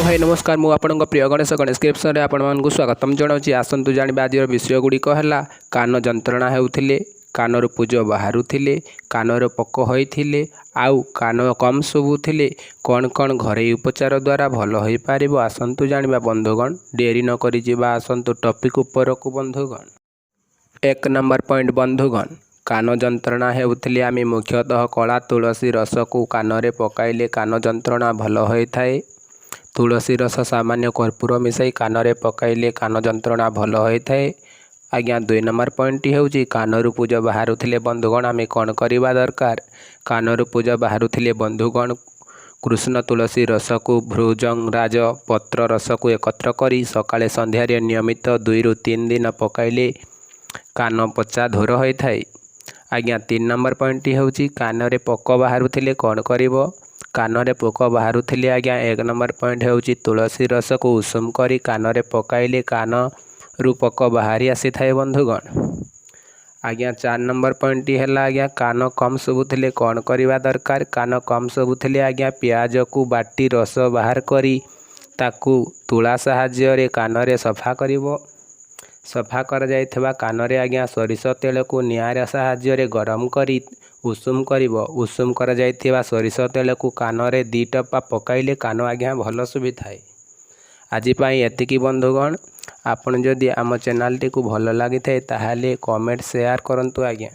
हाय नमस्कार मु आपणक प्रिय गणेश गणेश आपको स्वागतम जनाऊँगी। आसतु जाना आज विषयगुड़िक है कान जंत्रणा होते कानर पूज बाहरुले कानर पक होते आउ कान कम शुभुले कौन कौन घरे उपचार द्वारा भल हो पार। आसतु जाना बंधुगण डेरी नक आसतु टॉपिक उपर को बंधुगण। 1 नंबर पॉइंट बंधुगण कान जंत्रणा होते आम मुख्यतः कला तुलसी रस को कान पकाइले कान जंत्रणा भल होता है। तुलसी रस सामान्य कर्पूर मिसाई कान पकाइले कान जंत्रणा भल होता है। आज्ञा 2 नंबर पॉइंट होउची कानरू पूज बाहरुले बंधुगण आम कौन करवा दरकार। कानरू पूज बाहरुले बंधुगण कृष्ण तुलसी रस को भृजंगराज पत्र रस को एकत्र करी सकाळे संध्यारे नियमित 2 ରୁ 3 दिन पकाइले कान पचा धोर होता है। आज्ञा 3 नंबर पॉइंट होउची कान पोक बाहरुले कौन करिवो। कान पोक बाहरुले आज्ञा 1 नंबर पॉइंट होउची तुलसी रस को उषुम करी कान पकाइले कान रु पोक बाहरी आसी थाए बंधुगण। आज्ञा 4 नंबर पॉइंट है आज्ञा कान कम शुभुले कौन करवा दरकार। कान कम शुभुले आज्ञा पियाज को बाटी रस बाहर करी ताकू तुला साहाय्य कान सफा करिवो। सफा कर जाइथिबा कान आज्ञा सोरिष तेल को निआर साहाय्य गरम करी उषुम करिवो। उषुम कर जाइथिबा सोरिष तेल को कान 2 टपा पकाइले कान आज्ञा भल शुभी थाए। आज एतिकी बंधुगण। आपण जदि आम चैनल टी को भल लगी थाए ताहाले कमेंट शेयर करंतु आज्ञा।